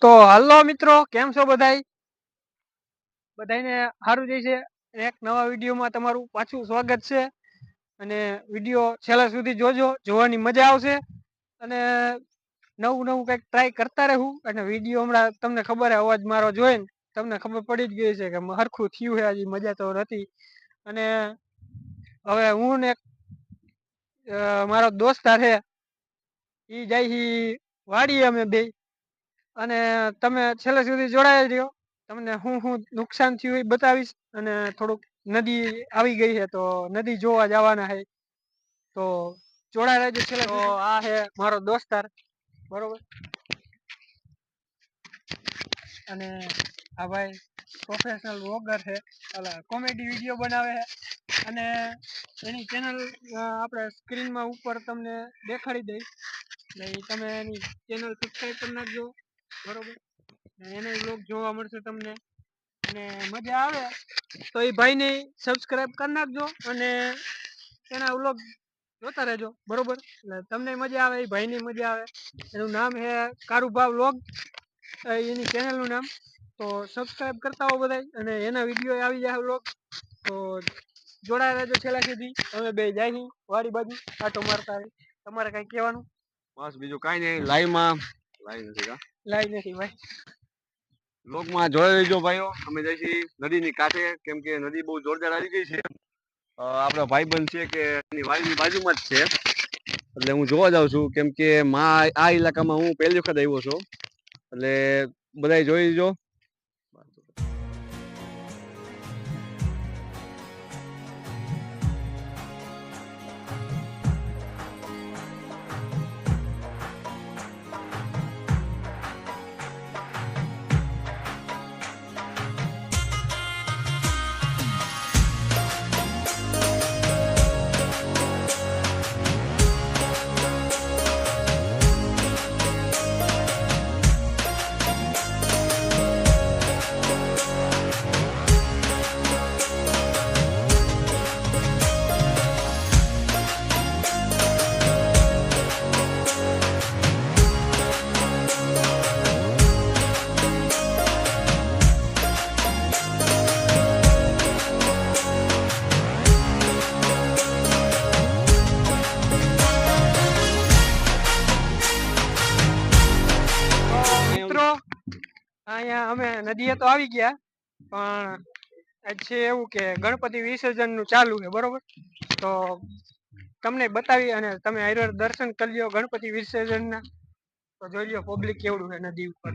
તો હલો મિત્રો, કેમ છો બધાય? બધાયને સારું જાય છે. એક નવા વિડીયોમાં તમારું પાછું સ્વાગત છે. અને વિડીયો છેલ્લા સુધી જોજો, જોવાની મજા આવશે. અને નવું નવું કંઈક ટ્રાય કરતા રહેવું. અને વિડીયો હમણાં તમને ખબર હે, અવાજ મારો જોઈને તમને ખબર પડી જ ગઈ છે કે હરખું થયું છે, હજી મજા તો નથી. અને હવે હું ને મારો દોસ્તાર છે, એ જાય વાડીએ અમે બે. અને તમે છેલ્લે સુધી જોડાઈ રહ્યો. તમને હું નુકસાન થયું એ બતાવીશ. અને થોડુંક નદી આવી ગઈ છે, તો નદી જોવા જવાના છે. તો જોડાઈ રહેજો છેલ્લે. તો આ છે મારો દોસ્તાર, બરોબર. અને આ ભાઈ પ્રોફેશનલ વ્લોગર છે, કોમેડી વિડીયો બનાવે છે. અને એની ચેનલ આપણે સ્ક્રીનમાં ઉપર તમને દેખાડી દઈશ. એટલે તમે એની ચેનલ સબસ્ક્રાઈબ કરી નાખજો, બરોબર. એને વ્લોગ જોવા મળશે તમને. અને મજા આવે તો એ ભાઈને સબસ્ક્રાઈબ કરી નાખજો. અને એના વ્લોગ જોતા રહેજો, બરોબર. એટલે તમને મજા આવે, એ ભાઈની મજા આવે. એનું નામ છે કારુભા વ્લોગ, એની ચેનલનું નામ. તો સબસ્ક્રાઈબ કરતા હો બધા. અને એના વિડીયો આવી જાય વ્લોગ. તો જોડાયા રહેજો છેલ્લા સુધી. અમે બે જાય વાડી બાજુ આટો મારતા. તમારે કઈ કહેવાનું? બસ બીજું કઈ નહીં. લાઈવમાં લાઈ નથી ભાઈ. લોકમાં જોડાઈ લેજો ભાઈઓ. અમે જઈશી નદીની કાંઠે, કેમ કે નદી બહુ જોરદાર આવી ગઈ છે. આપણો ભાઈબંધ છે કે એની વાડીની બાજુમાં જ છે, એટલે હું જોવા જાઉં છું. કેમ કે આ ઇલાકામાં હું પહેલી વખત આવ્યો છું, એટલે બધા જોઈ લેજો. અહીંયા અમે નદીએ તો આવી ગયા, પણ આજ છે એવું કે ગણપતિ વિસર્જન નું ચાલુ છે, બરોબર. તો તમને બતાવી અને તમે હરિહર દર્શન કરી લ્યો ગણપતિ વિસર્જન ના. તો જોઈ લો પબ્લિક કેવડું છે નદી ઉપર.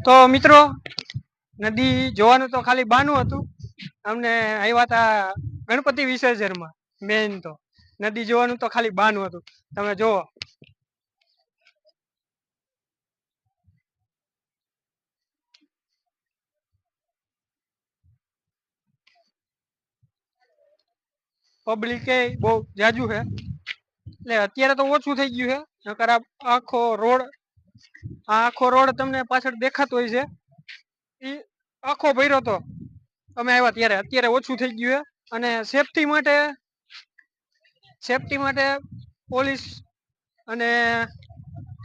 તો મિત્રો, નદી જોવાનું તો ખાલી બાનું હતું. અમને આવ્યા હતા ગણપતિ વિસર્જનમાં. મેન તો નદી જોવાનું તો ખાલી બાનું હતું. તમે જોવો. પબ્લિક એ બહુ જાજુ છે, એટલે અત્યારે તો ઓછું થઈ ગયું છે. નકર આખો રોડ તમને પાછળ દેખાતો હોય છે, એ આખો ભર્યો હતો અમે આવ્યા ત્યારે. અત્યારે ઓછું થઈ ગયું છે. અને સેફટી માટે સેફટી માટે પોલીસ અને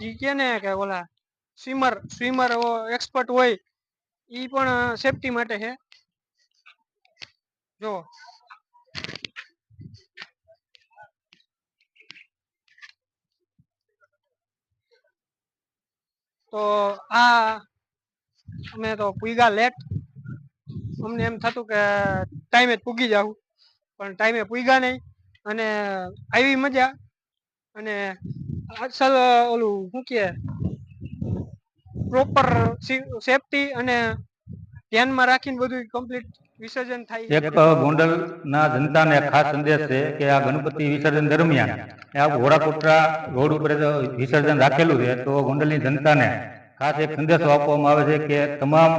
ઈ કે ને કે ઓલા સ્વિમર એક્સપર્ટ હોય ઈ પણ સેફટી માટે છે જો તો આ અમે તો પૂગ્યા લેટ અમને એમ થતું કે ટાઈમે જ પૂગી જાવ પણ ટાઈમે પૂગ્યા નહીં અને આવી મજા અને અસલ ઓલું શું કે પ્રોપર સેફટી અને ધ્યાનમાં રાખીને બધું કમ્પ્લીટ વિસર્જન થાય. એક ગોંડલના જનતાને ખાસ સંદેશ છે કે આ ગણપતિ વિસર્જન દરમિયાન આ ઘોડાકોટરા રોડ ઉપર વિસર્જન રાખેલું છે તો ગોંડલની જનતાને ખાસ એક સંદેશો આપવામાં આવે છે કે તમામ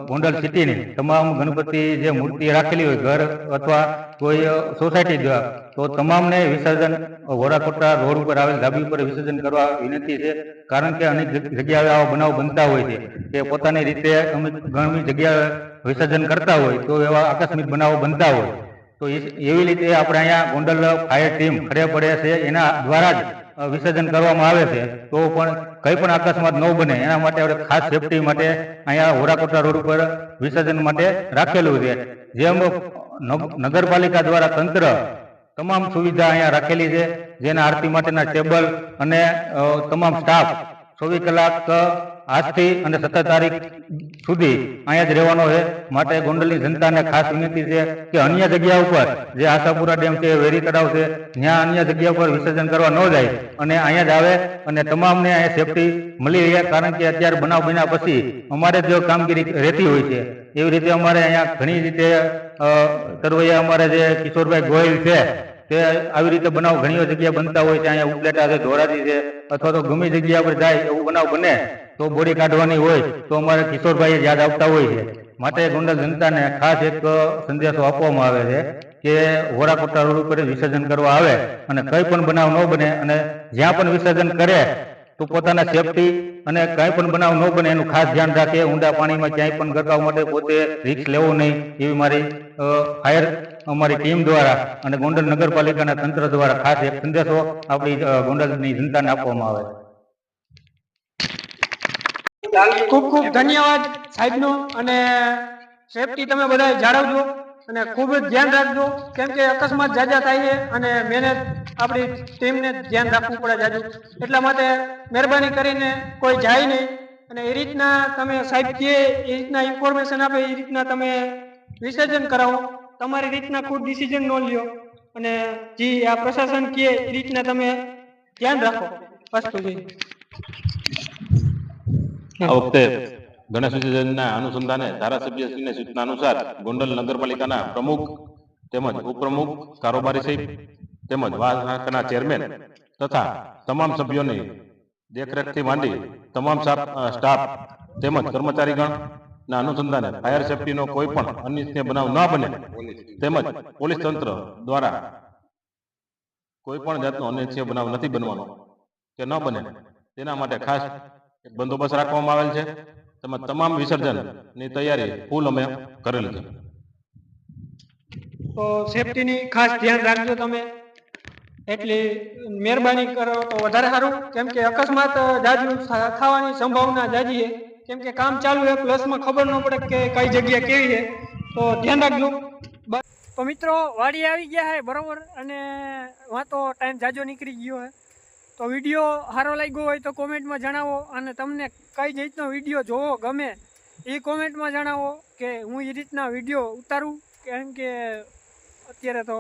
ગોંડલ સિટીની તમામ ગણપતિ જે મૂર્તિ રાખેલી હોય ઘર અથવા કોઈ સોસાયટી દ્વારા તો તમામને વિસર્જન ઘોડાકોટરા રોડ ઉપર આવેલ ધાબી ઉપર વિસર્જન કરવા વિનંતી છે કારણ કે અનેક જગ્યાએ આવા બનાવ બનતા હોય છે કે પોતાની રીતે ઘણી જગ્યાએ વિસર્જન કરતા હોય તો એવા આકસ્મિક બનાવો બનતા હોય તો એવી રીતે આપણે અહીંયા ગોંડલ ફાયર ટીમ ખડે પડે છે એના દ્વારા જ વિસર્જન કરવામાં આવે છે તો પણ કંઈ પણ અકસ્માત ન બને એના માટે આપણે ખાસ સેફટી માટે અહીંયા ઘોડાકોટરા રોડ ઉપર વિસર્જન માટે રાખેલું છે જેમ નગરપાલિકા દ્વારા તંત્ર તમામ સુવિધા અહીંયા રાખેલી છે જેના આરતી માટેના ટેબલ અને તમામ સ્ટાફ 24 કલાક આજથી અને 17 તારીખ સુધી અહીંયા જ રહેવાનો છે માટે ગોંડલની જનતાને ખાસ વિનંતી છે કે અન્ય જગ્યા ઉપર જે આશાપુરા ડેમ છે વેરી તળાવ છે ત્યાં અન્ય જગ્યા ઉપર વિસર્જન કરવા ન જાય અને અહીંયા જ આવે અને તમામને અહીંયા સેફટી મળી રહે કારણ કે અત્યારે બનાવ બન્યા પછી અમારે જો કામગીરી રહેતી હોય છે એવી રીતે અમારે અહીંયા ઘણી રીતે તરવૈયા અમારે જે કિશોરભાઈ ગોયલ છે તે આવી રીતે બનાવ ઘણી જગ્યાએ બનતા હોય છે અહીંયા ઉપલેટા છે ધોરાજી છે અથવા તો ગમે જગ્યા પર જાય એવું બનાવ બને તો બોડી કાઢવાની હોય તો અમારે કિશોરભાઈ યાદ આવતા હોય છે માટે ગોંડલ જનતાને ખાસ એક સંદેશો આપવામાં આવે છે કે ઘોડાકોટરા રોડ ઉપર વિસર્જન કરવા આવે અને કંઈ પણ બનાવ ન બને અને જ્યાં પણ વિસર્જન કરે તો પોતાના સેફટી અને કંઈ પણ બનાવ ન બને એનું ખાસ ધ્યાન રાખે ઊંડા પાણીમાં ક્યાંય પણ ગરકાવ માટે પોતે રિસ્ક લેવો નહીં એવી મારી ફાયર અમારી ટીમ દ્વારા અને ગોંડલ નગરપાલિકાના તંત્ર દ્વારા ખાસ એક સંદેશો આપણી ગોંડલની જનતાને આપવામાં આવે છે. ખૂબ ખૂબ ધન્યવાદ સાહેબનો અને સેફટી તમે બધા જાળવજો અને ખૂબ જ ધ્યાન રાખજો કેમ કે અકસ્માત જાજા થાય છે અને મહેનત આપણી ટીમને ધ્યાન રાખવું પડે જાજુ એટલા માટે મહેરબાની કરીને કોઈ જાય નહીં અને એ રીતના તમે સાહેબ કહે એ રીતના ઇન્ફોર્મેશન આપે એ રીતના તમે વિસર્જન કરાવો તમારી રીતના ખુદ ડિસિઝન ન લ્યો અને જે આ પ્રશાસન કહે એ રીતના તમે ધ્યાન રાખો વસ્તુથી. આ વખતે ગણેશ વિસર્જનના અનુસંધાને ધારાસભ્યશ્રીની સૂચના અનુસાર ગોંડલ નગરપાલિકાના પ્રમુખ તેમજ ઉપપ્રમુખ કારોબારી સહિત તેમજ વાહનના ચેરમેન તથા તમામ સભ્યોની દેખરેખથી માંડી તમામ સ્ટાફ તેમજ કર્મચારીગણના અનુસંધાને ફાયર સેફટીનો કોઈ પણ અનિચ્છનીય બનાવ ન બને તેમજ પોલીસ તંત્ર દ્વારા કોઈ પણ જાતનો અનિચ્છનીય બનાવ નથી બનવાનો કે ન બને તેના માટે ખાસ એક બંદોબસ્ત રાખવામાં આવેલ છે તેમજ તમામ વિસર્જનની તૈયારી ફૂલ અમે કરેલી છે. તો સેફટીની ખાસ ધ્યાન રાખજો તમે એટલી મહેરબાની કરો તો વધારે સારું કેમ કે અકસ્માત જાજુ થવાની સંભાવના જાજી છે કેમ કે કામ ચાલુ છે પ્લસમાં ખબર ન પડે કે કઈ જગ્યા કેવી છે તો ધ્યાન રાખજો. તો મિત્રો વાડી આવી ગયા છે બરોબર અને વાં તો ટાઈમ જાજો નીકળી ગયો છે તો વિડીયો સારો લાગ્યો હોય તો કોમેન્ટમાં જણાવો અને તમને કઈ રીતનો વિડીયો જોવો ગમે એ કોમેન્ટમાં જણાવો કે હું એ રીતના વિડીયો ઉતારું કેમ કે અત્યારે તો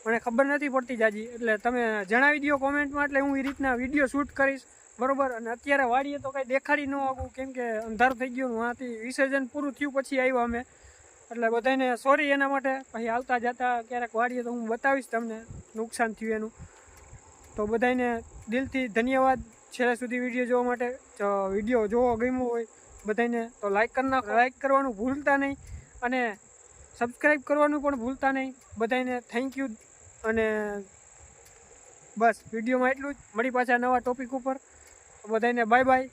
મને ખબર નથી પડતી જાજી એટલે તમે જણાવી દો કોમેન્ટમાં એટલે હું એ રીતના વિડીયો શૂટ કરીશ બરોબર. અને અત્યારે વાડીએ તો કંઈ દેખાડી ન આવું કેમ કે અંધારું થઈ ગયું વાંથી વિસર્જન પૂરું થયું પછી આવ્યા અમે એટલે બધાને સોરી એના માટે પછી આવતા જતા ક્યારેક વાડીએ તો હું બતાવીશ તમને નુકસાન થયું એનું. તો બધાને દિલથી ધન્યવાદ છેલ્લે સુધી વિડીયો જોવા માટે. વિડીયો જોવો ગમ્યો હોય બધાને તો લાઈક કરવાનું ભૂલતા નહીં અને સબસ્ક્રાઈબ કરવાનું પણ ભૂલતા નહીં. બધાને થેન્ક યુ અને બસ વિડીયોમાં એટલું જ. મળી પાછા નવા ટોપિક ઉપર. બધાને બાય બાય.